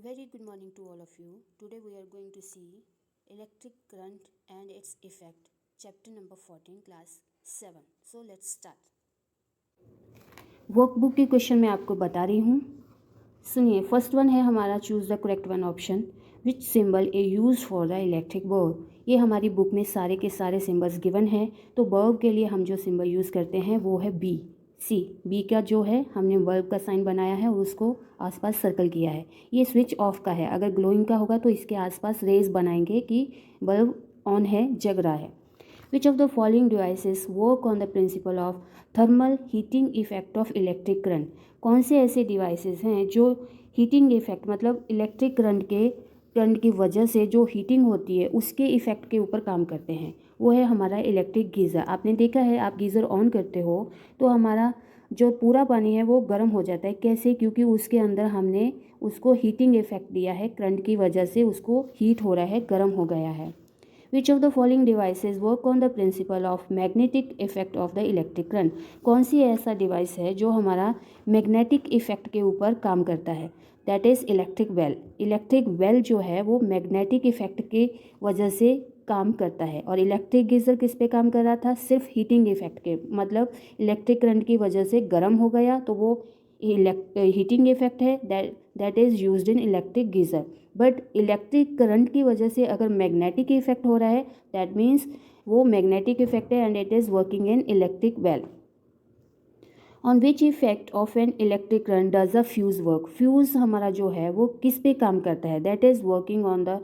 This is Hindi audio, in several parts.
Very good morning to all of you. Today we are going to see electric current and its effect, chapter number 14, class 7. So let's start. Workbook के क्वेश्चन मैं आपको बता रही हूँ. सुनिए, फर्स्ट वन है हमारा choose the correct one option. Which symbol A use for the electric bulb. ये हमारी बुक में सारे के सारे सिंबल्स गिवन हैं. तो बल्ब के लिए हम जो सिंबल यूज़ करते हैं वो है बी. बी का जो है हमने बल्ब का साइन बनाया है और उसको आसपास सर्कल किया है. ये स्विच ऑफ का है. अगर ग्लोइंग का होगा तो इसके आसपास रेज बनाएंगे कि बल्ब ऑन है, जग रहा है. Which of the following devices work on the principle of thermal heating effect of electric current. कौन से ऐसे डिवाइसेस हैं जो हीटिंग इफेक्ट मतलब इलेक्ट्रिक करंट की वजह से जो हीटिंग होती है उसके इफ़ेक्ट के ऊपर काम करते हैं. वो है हमारा इलेक्ट्रिक गीज़र. आपने देखा है, आप गीज़र ऑन करते हो तो हमारा जो पूरा पानी है वो गर्म हो जाता है. कैसे? क्योंकि उसके अंदर हमने उसको हीटिंग इफेक्ट दिया है. करंट की वजह से उसको हीट हो रहा है, गर्म हो गया है. Which of the following devices work on the principle of magnetic effect of the electric current. कौन सी ऐसा डिवाइस है जो हमारा मैग्नेटिक इफेक्ट के ऊपर काम करता है? That is electric well. Electric well जो है वो मैग्नेटिक इफेक्ट की वजह से काम करता है. और इलेक्ट्रिक गीज़र किस पे काम कर रहा था? सिर्फ हीटिंग इफेक्ट के, मतलब इलेक्ट्रिक करंट की वजह से गर्म हो गया तो वो हीटिंग इफेक्ट है. That is used in electric geyser. But electric current की वजह से अगर मैग्नेटिक इफेक्ट हो रहा है दैट मीन्स वो मैग्नेटिक इफेक्ट है and it is working in electric well. On which effect of an electric current does a fuse work. Fuse हमारा जो है वो किस पे काम करता है? That is working on the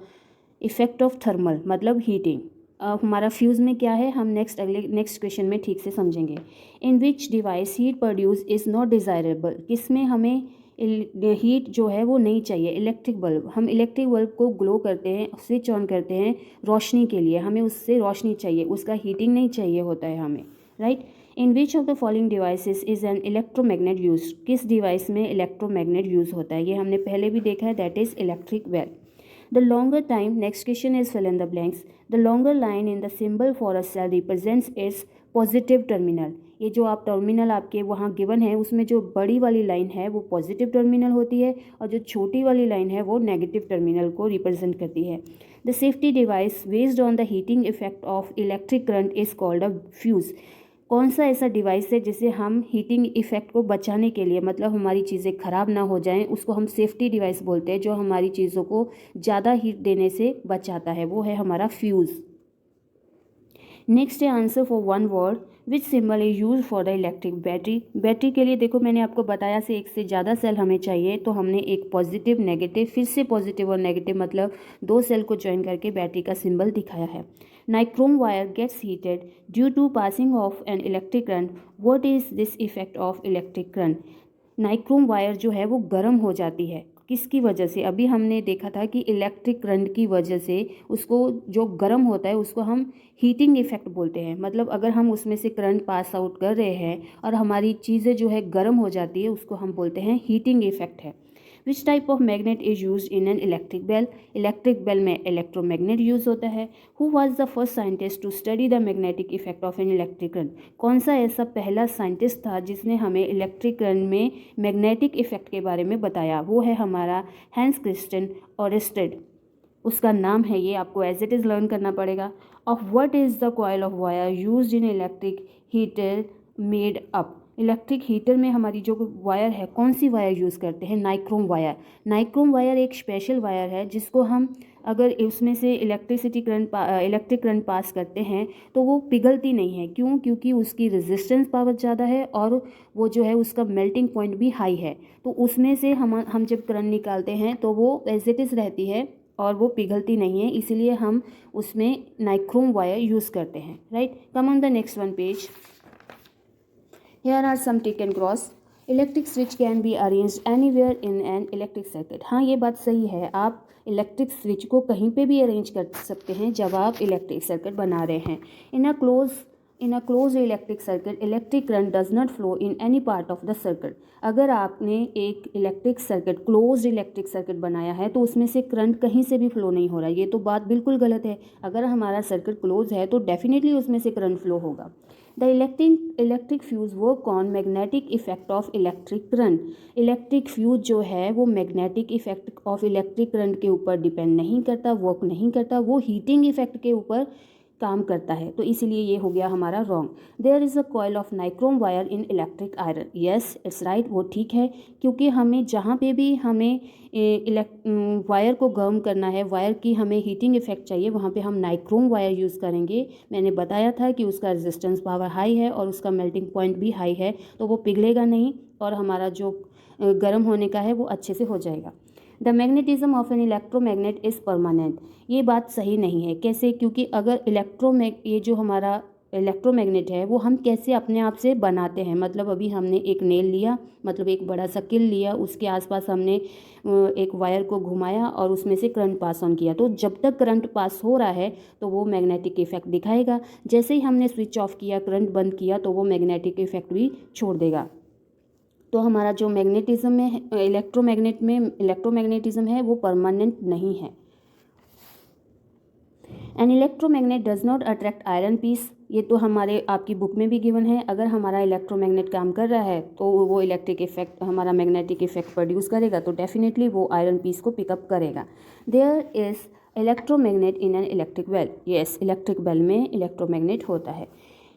effect of thermal मतलब हीटिंग. हमारा फ्यूज़ में क्या है हम नेक्स्ट क्वेश्चन में ठीक से समझेंगे. In which device heat produce is not desirable. किसमें हमें हीट जो है वो नहीं चाहिए? Electric bulb. हम इलेक्ट्रिक बल्ब को ग्लो करते हैं, स्विच ऑन करते हैं रोशनी के लिए. हमें उससे रोशनी चाहिए, उसका हीटिंग नहीं चाहिए होता है हमें, right. In which of the following devices is an electromagnet use. किस डिवाइस में इलेक्ट्रोमैग्नेट यूज़ होता है? ये हमने पहले भी देखा है. That is electric well. The longer time, next question is fill in the blanks. The longer line in the symbol for a cell represents its positive terminal. ये जो आप टर्मिनल आपके वहाँ गिवन है उसमें जो बड़ी वाली लाइन है वो पॉजिटिव टर्मिनल होती है और जो छोटी वाली लाइन है वो नेगेटिव टर्मिनल को रिप्रेजेंट करती है. The safety device based on the heating effect of electric current is called a fuse. कौन सा ऐसा डिवाइस है जिसे हम हीटिंग इफेक्ट को बचाने के लिए, मतलब हमारी चीज़ें ख़राब ना हो जाएं, उसको हम सेफ्टी डिवाइस बोलते हैं, जो हमारी चीज़ों को ज़्यादा हीट देने से बचाता है, वो है हमारा फ्यूज़. नेक्स्ट है answer for one word. Which symbol is use for the electric battery. Battery के लिए देखो मैंने आपको बताया से एक से ज़्यादा सेल हमें चाहिए तो हमने एक पॉजिटिव नेगेटिव फिर से पॉजिटिव और नेगेटिव मतलब दो सेल को ज्वाइन करके बैटरी का सिंबल दिखाया है. Nichrome wire gets heated due to passing of an electric current. What is this effect of electric current. Nichrome wire जो है वो गर्म हो जाती है. किसकी वजह से? अभी हमने देखा था कि इलेक्ट्रिक करंट की वजह से उसको जो गर्म होता है उसको हम हीटिंग इफेक्ट बोलते हैं. मतलब अगर हम उसमें से करंट पास आउट कर रहे हैं और हमारी चीज़ें जो है गर्म हो जाती है उसको हम बोलते हैं हीटिंग इफेक्ट है. Which type of magnet is use in an electric bell. Electric bell में इलेक्ट्रोमैग्नेट यूज होता है. Who was the first scientist to study the magnetic effect of an electric current. कौन सा ऐसा पहला साइंटिस्ट था जिसने हमें इलेक्ट्रिक करंट में मैग्नेटिक इफेक्ट के बारे में बताया? वो है हमारा हैंस क्रिस्टियन ओरेस्टेड. उसका नाम है, ये आपको एज इट इज़ लर्न करना पड़ेगा. Of what is the coil of wire used in electric heater made up. Electric heater में हमारी जो वायर है कौन सी वायर यूज़ करते हैं? Nichrome wire. नाइक्रोम वायर एक स्पेशल वायर है जिसको हम अगर उसमें से इलेक्ट्रिक करंट पास करते हैं तो वो पिघलती नहीं है. क्यों? क्योंकि उसकी रेजिस्टेंस पावर ज़्यादा है और वो जो है उसका मेल्टिंग पॉइंट भी हाई है. तो उसमें से हम जब करंट निकालते हैं तो वो एज इट इज़ रहती है और वो पिघलती नहीं है, इसीलिए हम उसमें नाइक्रोम वायर यूज़ करते हैं, right. Come on the next one page. Here are some tick and cross. Electric switch can be arranged anywhere in an electric circuit. हाँ, ये बात सही है. आप इलेक्ट्रिक स्विच को कहीं पे भी अरेंज कर सकते हैं जब आप इलेक्ट्रिक सर्किट बना रहे हैं. In a close in a close electric circuit electric current does not flow in any part of the circuit. अगर आपने एक electric circuit close electric circuit बनाया है तो उसमें से करंट कहीं से भी फ्लो नहीं हो रहा है, ये तो बात बिल्कुल गलत है। अगर हमारा सर्किट क्लोज है तो डेफिनेटली उसमें से करंट फ्लो होगा। The electric fuse work on magnetic effect of electric current. Electric fuse जो है वो magnetic effect of electric current के ऊपर डिपेंड नहीं करता, वर्क नहीं करता, वो हीटिंग इफेक्ट के ऊपर काम करता है। तो इसीलिए ये हो गया हमारा wrong. There is a coil of nichrome wire in electric iron. Yes it's right, वो ठीक है, क्योंकि हमें जहाँ पे भी हमें वायर को गर्म करना है, वायर की हमें हीटिंग इफेक्ट चाहिए, वहाँ पे हम नाइक्रोम वायर यूज़ करेंगे। मैंने बताया था कि उसका रेजिस्टेंस पावर हाई है और उसका मेल्टिंग पॉइंट भी हाई है, तो वो पिघलेगा नहीं और हमारा जो गर्म होने का है वो अच्छे से हो जाएगा। The magnetism of an electromagnet is permanent. ये बात सही नहीं है। कैसे? क्योंकि अगर ये जो हमारा इलेक्ट्रोमैग्नेट है वो हम कैसे अपने आप से बनाते हैं, मतलब अभी हमने एक नेल लिया, मतलब एक बड़ा सा किल लिया, उसके आसपास हमने एक वायर को घुमाया और उसमें से करंट पास ऑन किया, तो जब तक करंट पास हो रहा है तो वो मैग्नेटिक इफेक्ट दिखाएगा। जैसे ही हमने स्विच ऑफ किया, करंट बंद किया, तो वो मैग्नेटिक इफेक्ट भी छोड़ देगा। तो हमारा जो मैग्नेटिज्म में इलेक्ट्रोमैग्नेटिज्म है वो परमानेंट नहीं है। An electromagnet does not attract iron piece. ये तो हमारे आपकी बुक में भी गिवन है। अगर हमारा इलेक्ट्रोमैग्नेट काम कर रहा है तो वो इलेक्ट्रिक इफेक्ट, हमारा मैग्नेटिक इफेक्ट प्रोड्यूस करेगा, तो डेफिनेटली वो आयरन पीस को पिकअप करेगा। There is electromagnet in an electric bell. Yes, electric bell में इलेक्ट्रोमैग्नेट होता है।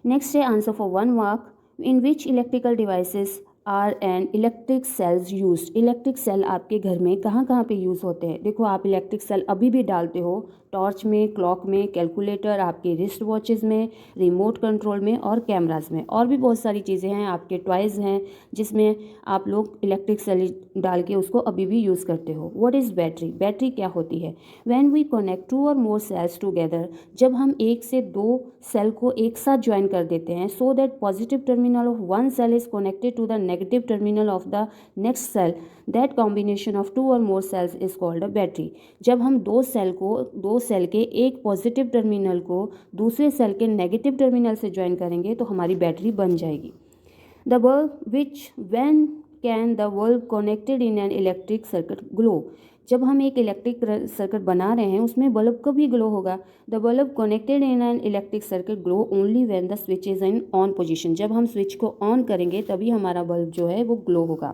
नेक्स्ट है answer for 1 mark. In which electrical devices are and electric cells use. Electric cell आपके घर में कहाँ कहाँ पे यूज़ होते हैं? देखो, आप इलेक्ट्रिक सेल अभी भी डालते हो टॉर्च में, क्लॉक में, कैलकुलेटर, आपके रिस्ट वॉचेज़ में, रिमोट कंट्रोल में और कैमराज में, और भी बहुत सारी चीज़ें हैं, आपके टॉयज़ हैं जिसमें आप लोग इलेक्ट्रिक सेल डाल के उसको अभी भी यूज़ करते हो। What is battery? बैटरी क्या होती है? व्हेन वी कनेक्ट 2 और मोर सेल्स टुगेदर, जब हम 1 से 2 सेल को एक साथ ज्वाइन कर देते हैं, so that positive terminal of one cell is connected to the negative terminal of the next cell, that combination of 2 और more cells is called a battery. जब हम दो सेल के एक पॉजिटिव टर्मिनल को दूसरे सेल के नेगेटिव टर्मिनल से ज्वाइन करेंगे तो हमारी बैटरी बन जाएगी। The bulb which when can the bulb connected in an electric circuit glow. जब हम एक इलेक्ट्रिक सर्किट बना रहे हैं उसमें बल्ब कभी ग्लो होगा। The bulb connected in an electric circuit glow only when the switch is in on position. जब हम स्विच को ऑन करेंगे तभी हमारा बल्ब जो है वो ग्लो होगा।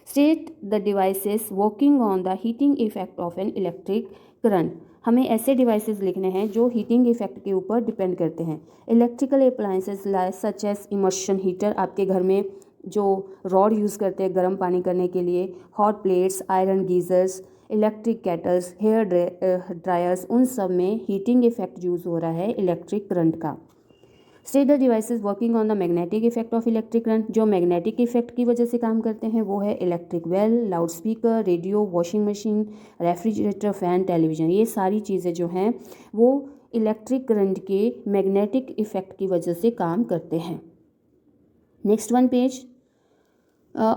State the devices working on the heating effect of an electric current. हमें ऐसे डिवाइसेस लिखने हैं जो हीटिंग इफेक्ट के ऊपर डिपेंड करते हैं। Electrical appliances such as immersion heater, आपके घर में जो रॉड यूज़ करते हैं गर्म पानी करने के लिए, hot plates, iron geysers, electric kettles, hair dryers, उन सब में हीटिंग इफेक्ट यूज़ हो रहा है इलेक्ट्रिक करंट का। State the devices working on the magnetic effect of electric current. जो मैग्नेटिक इफेक्ट की वजह से काम करते हैं वो है electric bell, loudspeaker, radio, washing machine, refrigerator, fan, television. ये सारी चीज़ें जो हैं वो इलेक्ट्रिक करंट के मैग्नेटिक इफेक्ट की वजह से काम करते हैं। Next one page.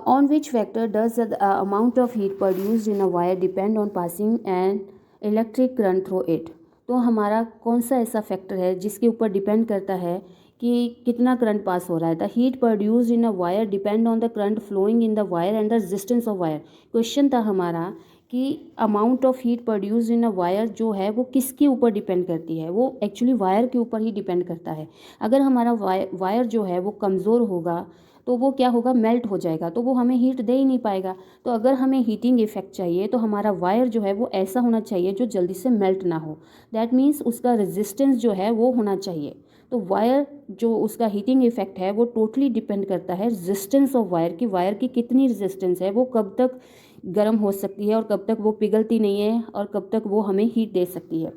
On which factor does the amount of heat produced in a wire depend on passing an electric current through it। तो हमारा कौन सा ऐसा फैक्टर है जिसके ऊपर डिपेंड करता है कि कितना करंट पास हो रहा है? The heat produced in a wire depend on the current flowing in the wire and the resistance of wire. Question था हमारा कि amount of heat produced in a wire जो है वो किसके ऊपर डिपेंड करती है? वो एक्चुअली वायर के ऊपर ही डिपेंड करता है। अगर हमारा वायर जो है वो कमज़ोर होगा तो वो क्या होगा? मेल्ट हो जाएगा, तो वो हमें हीट दे ही नहीं पाएगा। तो अगर हमें हीटिंग इफेक्ट चाहिए तो हमारा वायर जो है वो ऐसा होना चाहिए जो जल्दी से मेल्ट ना हो। दैट मीन्स उसका रेजिस्टेंस जो है वो होना चाहिए। तो वायर जो उसका हीटिंग इफेक्ट है वो टोटली डिपेंड करता है रेजिस्टेंस ऑफ वायर की, वायर की कितनी रेजिस्टेंस है, वो कब तक गर्म हो सकती है और कब तक वो पिघलती नहीं है और कब तक वो हमें हीट दे सकती है।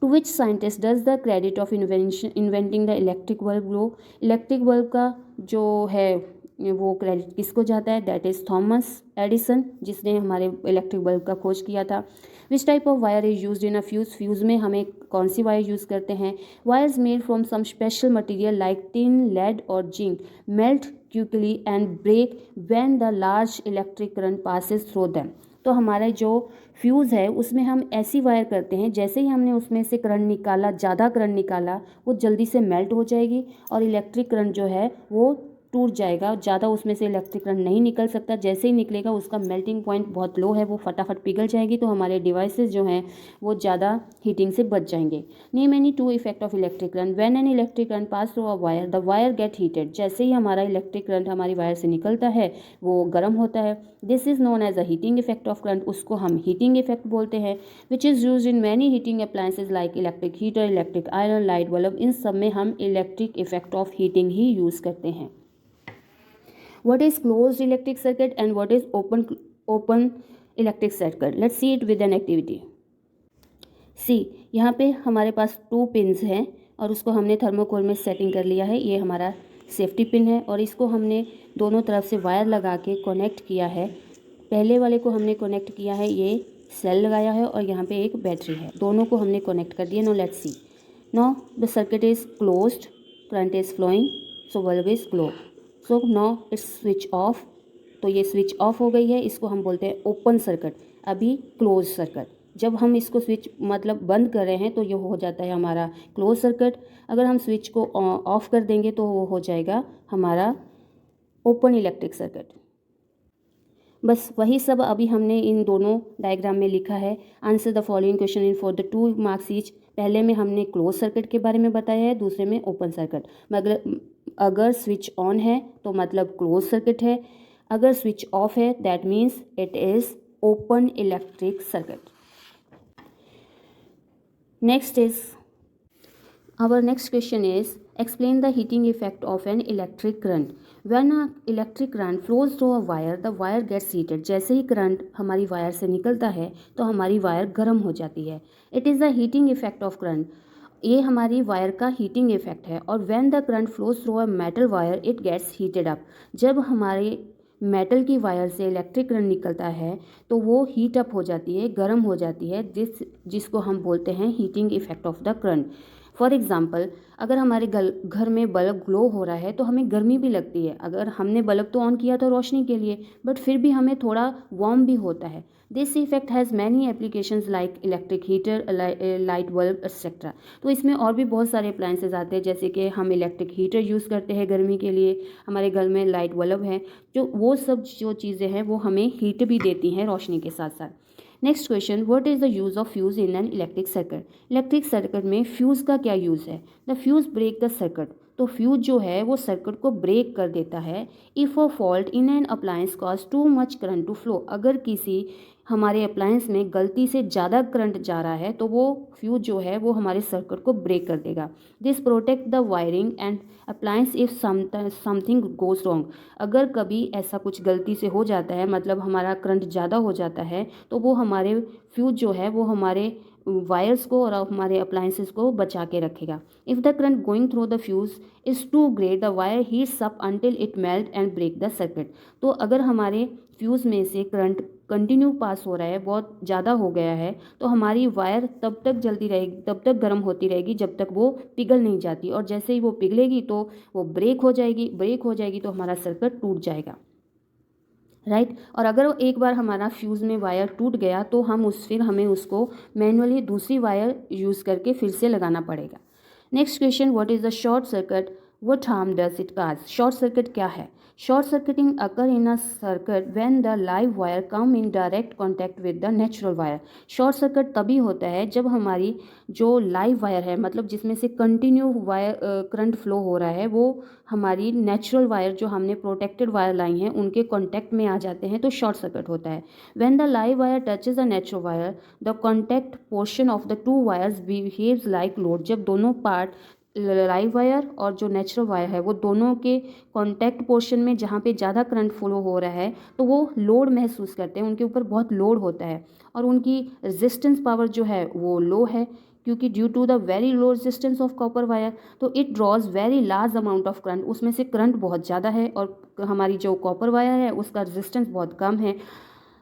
To which scientist does the credit of inventing the electric bulb glow. Electric bulb का जो है वो क्रेडिट किसको जाता है? दैट इज़ थॉमस एडिसन, जिसने हमारे इलेक्ट्रिक बल्ब का खोज किया था। Which type of wire is used in a fuse. Fuse में हमें कौन सी वायर यूज़ करते हैं? Wires made from some special material like tin, lead और zinc melt quickly and break when the large electric current passes through them. तो हमारा जो फ्यूज़ है उसमें हम ऐसी वायर करते हैं, जैसे ही हमने उसमें से करंट निकाला, ज़्यादा करंट निकाला, वो जल्दी से मेल्ट हो जाएगी और इलेक्ट्रिक करंट जो है वो टूट जाएगा। ज़्यादा उसमें से इलेक्ट्रिक करंट नहीं निकल सकता, जैसे ही निकलेगा उसका मेल्टिंग पॉइंट बहुत लो है, वो फटाफट पिघल जाएगी, तो हमारे डिवाइसेस जो हैं वो ज़्यादा हीटिंग से बच जाएंगे। Name any two effect of electric current. When an electric current pass through a wire the wire gate heated. जैसे ही हमारा इलेक्ट्रिक करंट हमारी वायर से निकलता है वो गर्म होता है। This is known as a heating effect of current, उसको हम हीटिंग इफेक्ट बोलते हैं। Which is use in many heating appliances like electric heater, electric iron, light bulb. इन सब में हम इलेक्ट्रिक इफेक्ट ऑफ हीटिंग ही यूज़ करते हैं। What is closed electric circuit and what is open electric circuit? Let's see it with an activity. See, यहाँ पे हमारे पास 2 पिन्स हैं और उसको हमने थर्मोकोल में सेटिंग कर लिया है। ये हमारा सेफ्टी पिन है और इसको हमने दोनों तरफ से वायर लगा के कनेक्ट किया है। पहले वाले को हमने कनेक्ट किया है, ये सेल लगाया है और यहाँ पे एक बैटरी है, दोनों को हमने कनेक्ट कर दिया। No let's see, no the circuit is closed, current is flowing, so bulb is glow. So now it's switch off, तो ये स्विच ऑफ हो गई है, इसको हम बोलते हैं ओपन सर्किट। अभी क्लोज सर्किट, जब हम इसको स्विच मतलब बंद कर रहे हैं तो ये हो जाता है हमारा क्लोज सर्किट। अगर हम स्विच को ऑफ कर देंगे तो वो हो जाएगा हमारा ओपन इलेक्ट्रिक सर्किट। बस वही सब अभी हमने इन दोनों डायग्राम में लिखा है। Answer the following question in for the 2 marks each. पहले में हमने क्लोज सर्किट के बारे में बताया है, दूसरे में ओपन सर्किट। मगर अगर स्विच ऑन है तो मतलब क्लोज सर्किट है, अगर स्विच ऑफ है that means it is open electric circuit. Next is our next question is explain the heating effect of an electric current. When a electric current flows through a wire, the wire gets heated. जैसे ही करंट हमारी वायर से निकलता है तो हमारी वायर गर्म हो जाती है। It is the heating effect of current. ये हमारी वायर का हीटिंग इफेक्ट है। और when the current flows through a metal wire, it gets heated up. जब हमारे मेटल की वायर से इलेक्ट्रिक करंट निकलता है तो वो हीट अप हो जाती है, गर्म हो जाती है, जिसको हम बोलते हैं heating effect of the current. For example, अगर हमारे घर में बल्ब ग्लो हो रहा है तो हमें गर्मी भी लगती है। अगर हमने बल्ब तो ऑन किया था रोशनी के लिए, बट फिर भी हमें थोड़ा वार्म भी होता है। This effect has many applications like electric heater, light bulb etcetera. तो इसमें और भी बहुत सारे अप्लायंसेज आते हैं, जैसे कि हम इलेक्ट्रिक हीटर यूज़ करते हैं गर्मी के लिए, हमारे घर में लाइट बल्ब है, जो वो सब जो चीज़ें हैं वो हमें हीट भी देती हैं रोशनी के साथ साथ। Next question, what is the use of fuse in an electric circuit. Electric circuit में फ्यूज़ का क्या यूज़ है। The fuse break the circuit. तो फ्यूज़ जो है वो सर्किट को ब्रेक कर देता है। If a fault in an appliance cause too much current to flow. अगर किसी हमारे अप्लायंस में गलती से ज़्यादा करंट जा रहा है तो वो फ्यूज़ जो है वो हमारे सर्किट को ब्रेक कर देगा। This protect the wiring and appliance if something goes wrong. अगर कभी ऐसा कुछ गलती से हो जाता है, मतलब हमारा करंट ज़्यादा हो जाता है, तो वो हमारे फ्यूज़ जो है वो हमारे वायर्स को और हमारे अप्लायंसेस को बचा के रखेगा। If the current going through the fuse is too great the wire heats up until it melt and break the circuit. तो अगर हमारे फ्यूज़ में से करंट कंटिन्यू पास हो रहा है, बहुत ज़्यादा हो गया है, तो हमारी वायर तब तक जलती रहेगी, तब तक गर्म होती रहेगी जब तक वो पिघल नहीं जाती। और जैसे ही वो पिघलेगी तो वो ब्रेक हो जाएगी तो हमारा सर्किट टूट जाएगा, राइट। और अगर एक बार हमारा फ्यूज़ में वायर टूट गया तो फिर हमें उसको मैनुअली दूसरी वायर यूज़ करके फिर से लगाना पड़ेगा। Next question, what is the short circuit, what harm does it cause. Short circuit क्या है। Short circuiting occur in a circuit when the live wire come in direct contact with the natural wire. Short circuit तभी होता है जब हमारी जो लाइव वायर है, मतलब जिसमें से कंटिन्यू वायर करंट फ्लो हो रहा है, वो हमारी नेचुरल वायर जो हमने प्रोटेक्टेड वायर लाई हैं उनके कॉन्टैक्ट में आ जाते हैं, तो शॉर्ट सर्किट होता है। When the live wire touches the natural wire the contact portion of the two wires behaves like load. जब दोनों पार्ट लाइव वायर और जो नेचुरल वायर है वो दोनों के कॉन्टैक्ट पोर्शन में जहाँ पे ज़्यादा करंट फ्लो हो रहा है तो वो लोड महसूस करते हैं, उनके ऊपर बहुत लोड होता है और उनकी रेजिस्टेंस पावर जो है वो लो है, क्योंकि due to the very low resistance of copper wire तो it draws very large amount of current. उसमें से करंट बहुत ज़्यादा है और हमारी जो कॉपर वायर है उसका रेजिस्टेंस बहुत कम है।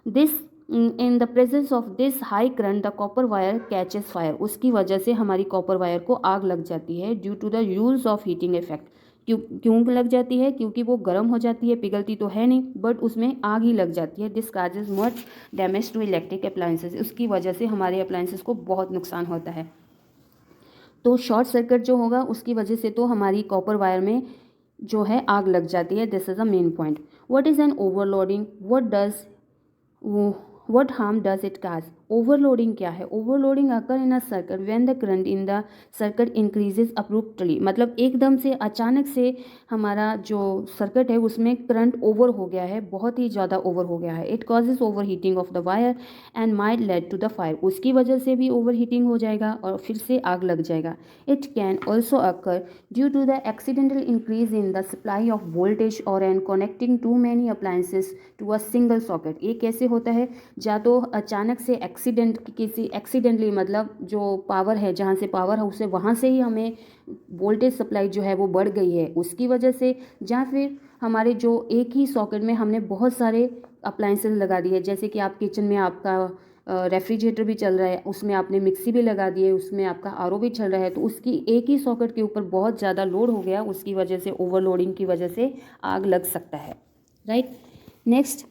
This in the presence of this high current the copper wire catches fire. उसकी वजह से हमारी कॉपर वायर को आग लग जाती है due to the use of heating effect. क्यों लग जाती है? क्योंकि वो गर्म हो जाती है, पिघलती तो है नहीं, बट उसमें आग ही लग जाती है। This causes much damage to electric appliances, उसकी वजह से हमारे अप्लायंसेस को बहुत नुकसान होता है। तो शॉर्ट सर्किट जो होगा उसकी वजह से तो हमारी कॉपर वायर में जो है आग लग जाती है। This is a main point. What is an overloading? What harm does it cause? Overloading क्या है? Overloading occur in a circuit when the current in the circuit increases abruptly, मतलब एकदम से अचानक से हमारा जो सर्किट है उसमें करंट ओवर हो गया है, बहुत ही ज़्यादा ओवर हो गया है। It causes overheating of the wire and might lead to the fire, उसकी वजह से भी ओवर हीटिंग हो जाएगा और फिर से आग लग जाएगा। It can also occur due to the accidental increase in the supply of voltage और an connecting to many appliances to a single socket. ये कैसे होता है? या तो अचानक से एक्सीडेंटली, मतलब जो पावर है, जहाँ से पावर है उसे वहाँ से ही हमें वोल्टेज सप्लाई जो है वो बढ़ गई है उसकी वजह से, या फिर हमारे जो एक ही सॉकेट में हमने बहुत सारे अप्लायंसेस लगा दिए, जैसे कि आप किचन में आपका रेफ्रिजरेटर भी चल रहा है, उसमें आपने मिक्सी भी लगा दी है, उसमें आपका आरओ भी चल रहा है, तो उसकी एक ही सॉकेट के ऊपर बहुत ज़्यादा लोड हो गया, उसकी वजह से ओवरलोडिंग की वजह से आग लग सकता है। Right. Next,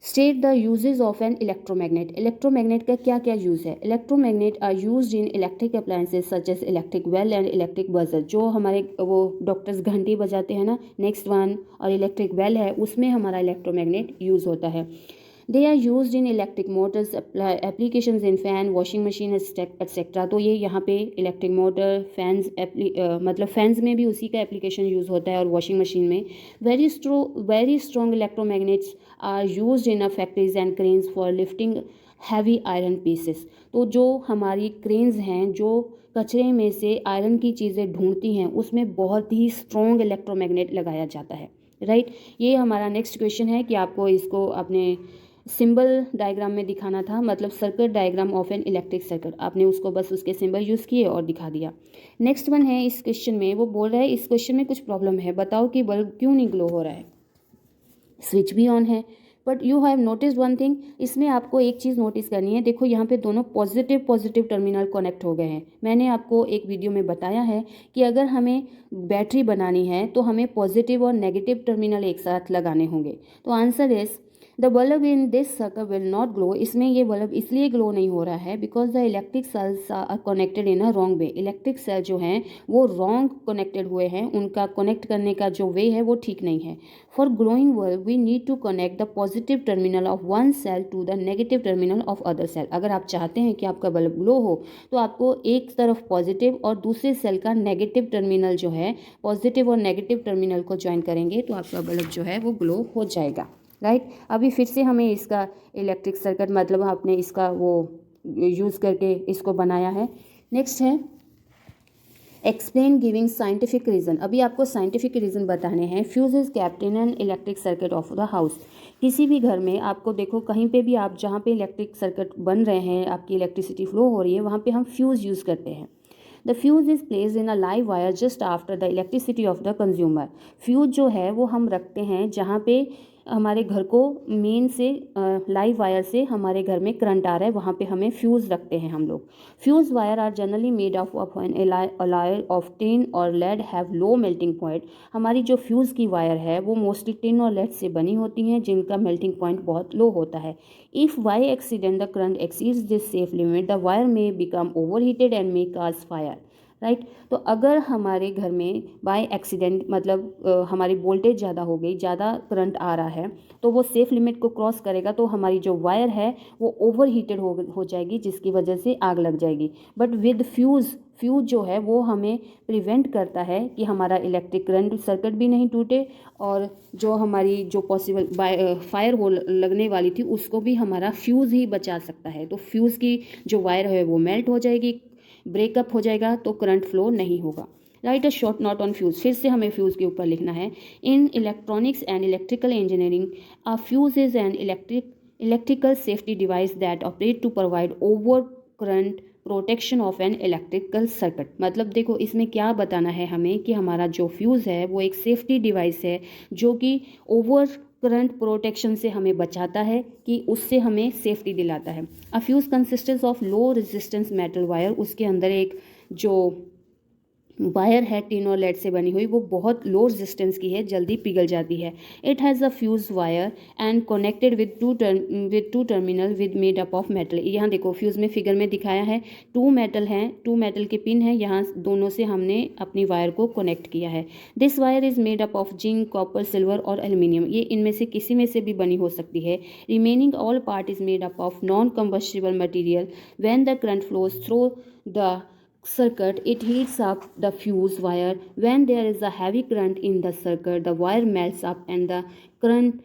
state the uses of an electromagnet. Electromagnet का क्या क्या यूज़ है? Electromagnet are used in electric appliances such as electric bell and electric buzzer. जो हमारे वो डॉक्टर्स घंटी बजाते हैं ना, नेक्स्ट वन, और इलेक्ट्रिक बेल है, उसमें हमारा इलेक्ट्रोमैग्नेट यूज़ होता है। They are used in electric motors, applications in fan, washing machine etcetera. तो ये यहाँ पे इलेक्ट्रिक मोटर, फैंस, मतलब फैंस में भी उसी का एप्लीकेशन यूज़ होता है, और वॉशिंग मशीन में। Very strong electromagnets are used in a factories and cranes for lifting heavy iron pieces. तो जो हमारी क्रेन्स हैं जो कचरे में से आयरन की चीज़ें ढूंढती हैं, उसमें बहुत ही स्ट्रॉन्ग इलेक्ट्रोमैग्नेट लगाया जाता है। राइट। ये हमारा नेक्स्ट क्वेश्चन है कि आपको इसको अपने सिंबल डायग्राम में दिखाना था, मतलब circuit diagram of an electric circuit, आपने उसको बस उसके सिंबल यूज़ किए और दिखा दिया। नेक्स्ट वन है इस क्वेश्चन में, वो बोल रहा है इस क्वेश्चन में कुछ प्रॉब्लम है, बताओ कि बल्ब क्यों नहीं ग्लो हो रहा है? स्विच भी ऑन है, but you have notice one thing, इसमें आपको एक चीज़ नोटिस करनी है। देखो यहाँ पे दोनों पॉजिटिव टर्मिनल कनेक्ट हो गए हैं। मैंने आपको एक वीडियो में बताया है कि अगर हमें बैटरी बनानी है तो हमें पॉजिटिव और नेगेटिव टर्मिनल एक साथ लगाने होंगे। तो answer is the bulb in this circuit will not glow. इसमें ये बल्ब इसलिए ग्लो नहीं हो रहा है because the electric cells are connected in a wrong way. Electric cell जो हैं वो रॉन्ग कनेक्टेड हुए हैं, उनका कनेक्ट करने का जो वे है वो ठीक नहीं है। For glowing bulb we need to connect the positive terminal of one cell to the negative terminal of other cell. अगर आप चाहते हैं कि आपका बल्ब ग्लो हो तो आपको एक तरफ पॉजिटिव और दूसरे सेल का नेगेटिव टर्मिनल जो है, पॉजिटिव और नेगेटिव टर्मिनल को ज्वाइन करेंगे तो आपका बल्ब जो है वो ग्लो हो जाएगा। राइट। अभी फिर से हमें इसका इलेक्ट्रिक सर्किट, मतलब आपने इसका वो यूज़ करके इसको बनाया है। नेक्स्ट है एक्सप्लेन गिविंग साइंटिफिक रीज़न। अभी आपको साइंटिफिक रीज़न बताने हैं। Fuse is kept in an electric circuit of the house. किसी भी घर में आपको देखो, कहीं पे भी आप जहाँ पे इलेक्ट्रिक सर्किट बन रहे हैं, आपकी इलेक्ट्रिसिटी फ्लो हो रही है, वहाँ पे हम फ्यूज़ यूज़ करते हैं। The fuse is placed in a live wire just after the elasticity of the consumer. Fuse जो है वो हम रखते हैं जहाँ पे हमारे घर को मेन से लाइव वायर से हमारे घर में करंट आ रहा है, वहाँ पे हमें फ्यूज़ रखते हैं हम लोग। Fuse wire are generally made of an alloy of tin और lead have low melting point. हमारी जो फ्यूज़ की वायर है वो मोस्टली टिन और लेड से बनी होती हैं जिनका मेल्टिंग पॉइंट बहुत लो होता है। If by accident the current exceeds this safe limit the wire में become overheated and may cause fire. Right. तो अगर हमारे घर में बाय एक्सीडेंट, मतलब हमारी वोल्टेज ज़्यादा हो गई, ज़्यादा करंट आ रहा है, तो वो सेफ लिमिट को क्रॉस करेगा तो हमारी जो वायर है वो ओवर हीटेड हो जाएगी, जिसकी वजह से आग लग जाएगी। बट विद फ्यूज़ जो है वो हमें प्रिवेंट करता है कि हमारा इलेक्ट्रिक करंट सर्किट भी नहीं टूटे, और जो हमारी जो पॉसिबल फायर हो लगने वाली थी उसको भी हमारा फ्यूज़ ही बचा सकता है। तो फ्यूज़ की जो वायर है वो मेल्ट हो जाएगी, ब्रेकअप हो जाएगा, तो करंट फ्लो नहीं होगा। Write a short note on fuse. फिर से हमें फ्यूज़ के ऊपर लिखना है। In electronics and electrical engineering a fuse is an electrical safety device that operate to provide over current protection of an electrical circuit. मतलब देखो इसमें क्या बताना है हमें कि हमारा जो फ्यूज़ है वो एक सेफ्टी डिवाइस है जो कि ओवर करंट प्रोटेक्शन से हमें बचाता है, कि उससे हमें सेफ्टी दिलाता है। A fuse consistence of low resistance metal wire, उसके अंदर एक जो वायर है टिन और लेड से बनी हुई, वो बहुत लो रेजिस्टेंस की है, जल्दी पिघल जाती है। It has a fuse wire and connected with two terminal with made up of metal. यहाँ देखो फ्यूज़ में फिगर में दिखाया है, टू मेटल हैं, टू मेटल के पिन हैं, यहाँ दोनों से हमने अपनी वायर को कनेक्ट किया है। This wire is made up of zinc, copper, silver और एल्यूमिनियम। ये इनमें से किसी में से भी बनी हो सकती है। Remaining all part is made up of non combustible material. When the current flows through the circuit, it heats up the fuse wire. When there is a heavy current in the circuit, the wire melts up and the current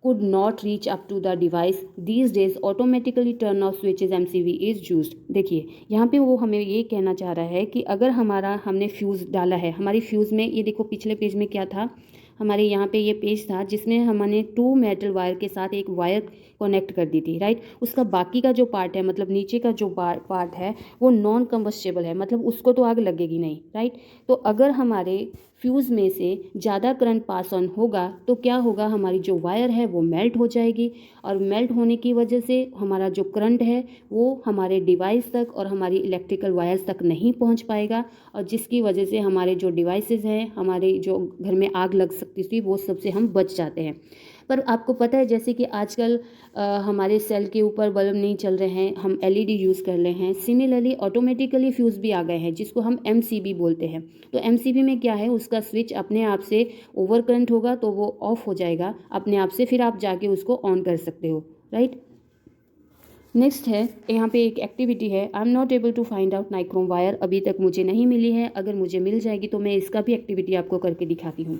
could not reach up to the device. These days automatically turn off switches MCV is used। देखिए यहाँ पे वो हमें ये कहना चाह रहा है कि अगर हमने फ्यूज़ डाला है, हमारी फ्यूज़ में, ये देखो पिछले पेज में क्या था, हमारे यहाँ पे ये पेज था जिसमें हमने टू मेटल वायर के साथ एक वायर कनेक्ट कर दी थी, राइट। उसका बाकी का जो पार्ट है, मतलब नीचे का जो पार्ट है वो नॉन कंबस्टेबल है, मतलब उसको तो आग लगेगी नहीं, राइट। तो अगर हमारे फ्यूज़ में से ज़्यादा करंट पास ऑन होगा तो क्या होगा, हमारी जो वायर है वो मेल्ट हो जाएगी, और मेल्ट होने की वजह से हमारा जो करंट है वो हमारे डिवाइस तक और हमारी इलेक्ट्रिकल वायर्स तक नहीं पहुंच पाएगा, और जिसकी वजह से हमारे जो डिवाइसेस हैं, हमारे जो घर में आग लग सकती थी, वो सबसे हम बच जाते हैं। पर आपको पता है जैसे कि आजकल हमारे सेल के ऊपर बल्ब नहीं चल रहे हैं, हम एलईडी यूज़ कर रहे हैं। सिमिलरली ऑटोमेटिकली फ्यूज़ भी आ गए हैं जिसको हम एमसीबी बोलते हैं। तो एमसीबी में क्या है, उसका स्विच अपने आप से ओवर करंट होगा तो वो ऑफ हो जाएगा अपने आप से, फिर आप जाके उसको ऑन कर सकते हो, राइट। नेक्स्ट है, यहाँ पे एक एक्टिविटी है, I am not able to find out nichrome wire. अभी तक मुझे नहीं मिली है, अगर मुझे मिल जाएगी तो मैं इसका भी एक्टिविटी आपको करके दिखाती हूँ।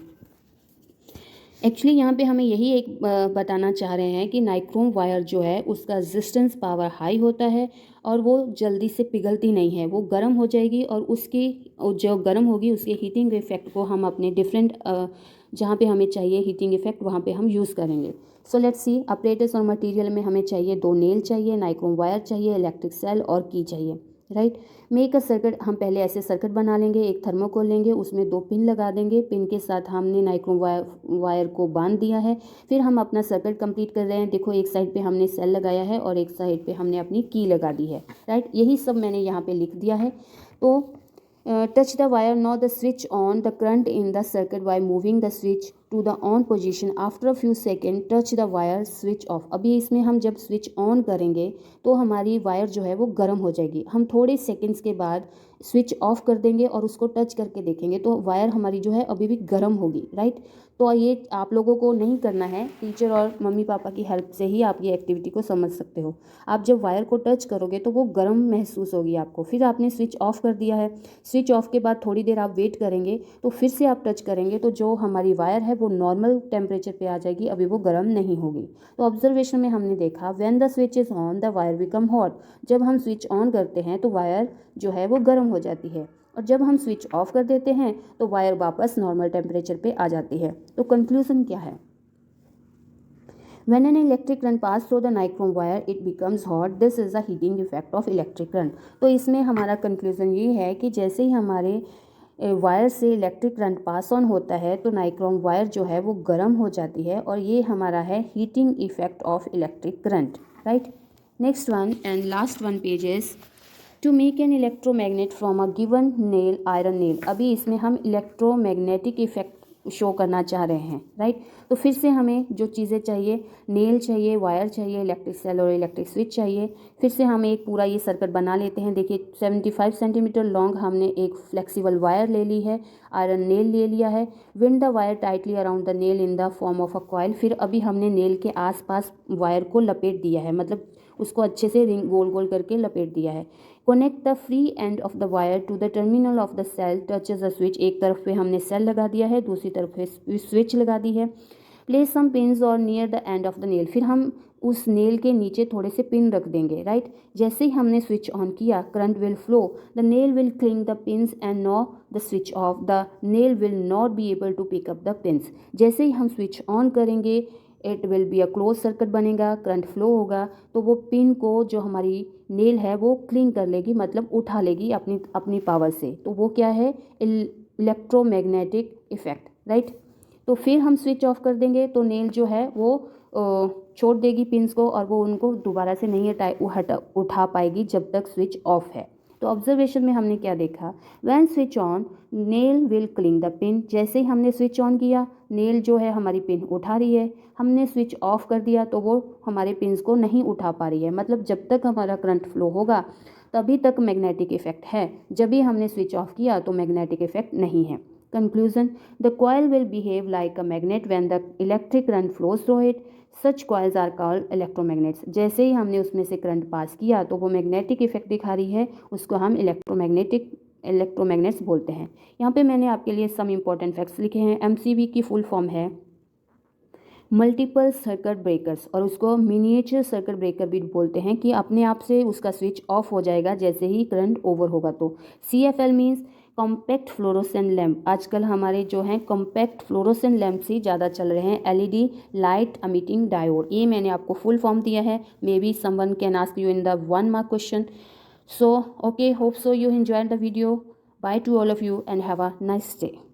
एक्चुअली यहाँ पे हमें यही एक बताना चाह रहे हैं कि नाइक्रोम वायर जो है उसका रेजिस्टेंस पावर हाई होता है और वो जल्दी से पिघलती नहीं है, वो गर्म हो जाएगी, और उसकी जो गर्म होगी उसके हीटिंग इफेक्ट को हम अपने डिफरेंट जहाँ पे हमें चाहिए हीटिंग इफेक्ट वहाँ पे हम यूज़ करेंगे। सो लेट्स सी, अपरेटस और मटेरियल में हमें चाहिए 2 नेल चाहिए, नाइक्रोम वायर चाहिए, इलेक्ट्रिक सेल और की चाहिए, राइट। मेक अ सर्किट, हम पहले ऐसे सर्किट बना लेंगे, एक थर्मोकोल लेंगे, उसमें 2 पिन लगा देंगे, पिन के साथ हमने नाइक्रोम वायर को बांध दिया है। फिर हम अपना सर्किट कंप्लीट कर रहे हैं, देखो एक साइड पे हमने सेल लगाया है और एक साइड पे हमने अपनी की लगा दी है, राइट। यही सब मैंने यहाँ पे लिख दिया है। तो touch the wire, now the switch on the current in the circuit by moving the switch to the on position. After a few seconds touch the wire, switch off। अभी इसमें हम जब स्विच ऑन करेंगे तो हमारी वायर जो है वो गर्म हो जाएगी, हम थोड़े सेकंड्स के बाद स्विच ऑफ कर देंगे और उसको टच करके देखेंगे तो वायर हमारी जो है अभी भी गर्म होगी, राइट। तो ये आप लोगों को नहीं करना है, टीचर और मम्मी पापा की हेल्प से ही आप ये एक्टिविटी को समझ सकते हो। आप जब वायर को टच करोगे तो वो गर्म महसूस होगी आपको, फिर आपने स्विच ऑफ कर दिया है, स्विच ऑफ के बाद थोड़ी देर आप वेट करेंगे तो फिर से आप टच करेंगे तो जो हमारी वायर है वो नॉर्मल टेम्परेचर पे आ जाएगी, अभी वो गर्म नहीं होगी। तो ऑब्जर्वेशन में हमने देखा, when the switch is on the wire become hot. जब हम स्विच ऑन करते हैं तो वायर जो है वो गर्म हो जाती है, और जब हम स्विच ऑफ कर देते हैं तो वायर वापस नॉर्मल टेम्परेचर पे आ जाती है। तो कंक्लूजन क्या है, When an electric current passes through the nichrome wire, it becomes hot. This is the heating effect of electric current। तो इसमें हमारा कंक्लूजन ये है कि जैसे ही हमारे वायर से इलेक्ट्रिक करंट पास ऑन होता है तो नाइक्रोम वायर जो है वो गर्म हो जाती है, और ये हमारा है heating effect of electric current, right. Next one and last one page is to make an electromagnet from a given nail, iron nail. अभी इसमें हम इलेक्ट्रोमैग्नेटिक इफेक्ट शो करना चाह रहे हैं, राइट। तो फिर से हमें जो चीज़ें चाहिए, नेल चाहिए, वायर चाहिए, इलेक्ट्रिक सेल और इलेक्ट्रिक स्विच चाहिए। फिर से हम एक पूरा ये सर्किट बना लेते हैं। देखिए 75 सेंटीमीटर लॉन्ग हमने एक फ्लेक्सिबल वायर ले ली है, आयरन नेल ले लिया है। Wind the wire tightly around the nail in the form of a coil. फिर अभी हमने नेल के आसपास वायर को लपेट दिया है, मतलब उसको अच्छे से रिंग गोल गोल करके लपेट दिया है। Connect the free end of the wire to the terminal of the cell, touches the switch. एक तरफ पे हमने सेल लगा दिया है, दूसरी तरफ पे स्विच लगा दी है। प्लेस सम पिन्स और near the end of the nail. फिर हम उस नेल के नीचे थोड़े से पिन रख देंगे, राइट। जैसे ही हमने स्विच ऑन किया current will flow, the nail will cling the pins and no the switch off, the nail will not be able to pick up the pins. जैसे ही हम स्विच ऑन करेंगे it will be a close circuit बनेगा, करंट फ्लो होगा तो वो पिन को जो हमारी नेल है वो क्लिंग कर लेगी, मतलब उठा लेगी अपनी पावर से। तो वो क्या है, इलेक्ट्रोमैग्नेटिक इफेक्ट, राइट। तो फिर हम स्विच ऑफ कर देंगे तो नेल जो है वो छोड़ देगी पिन्स को, और वो उनको दोबारा से नहीं उठा पाएगी जब तक स्विच ऑफ है, तो ऑब्जर्वेशन में हमने क्या देखा, when switch on nail will cling the pin, जैसे ही हमने स्विच ऑन किया नेल जो है हमारी पिन उठा रही है, हमने स्विच ऑफ कर दिया तो वो हमारे पिन्स को नहीं उठा पा रही है। मतलब जब तक हमारा करंट फ्लो होगा तभी तक मैग्नेटिक इफेक्ट है, जब भी हमने स्विच ऑफ किया तो मैग्नेटिक इफेक्ट नहीं है। Conclusion, the coil will behave like a magnet when the electric current flows through it, such coils are called electromagnets. जैसे ही हमने उसमें से करंट पास किया तो वो मैग्नेटिक इफेक्ट दिखा रही है, उसको हम इलेक्ट्रोमैग्नेट्स बोलते हैं। यहाँ पे मैंने आपके लिए सम इम्पॉर्टेंट फैक्ट्स लिखे हैं। एमसीबी की फुल फॉर्म है मल्टीपल सर्किट ब्रेकर्स, और उसको मिनिएचर सर्किट ब्रेकर भी बोलते हैं कि अपने आप से उसका स्विच ऑफ हो जाएगा जैसे ही करंट ओवर होगा। तो CFL means compact fluorescent lamp. आजकल हमारे जो हैं कॉम्पैक्ट फ्लोरोसेंट लैम्प ही ज़्यादा चल रहे हैं, LED लाइट एमिटिंग डायोड। ये मैंने आपको फुल फॉर्म दिया है, may be someone can ask you in the 1 mark question. So okay, hope so you enjoyed the video. Bye to all of you and have a nice day.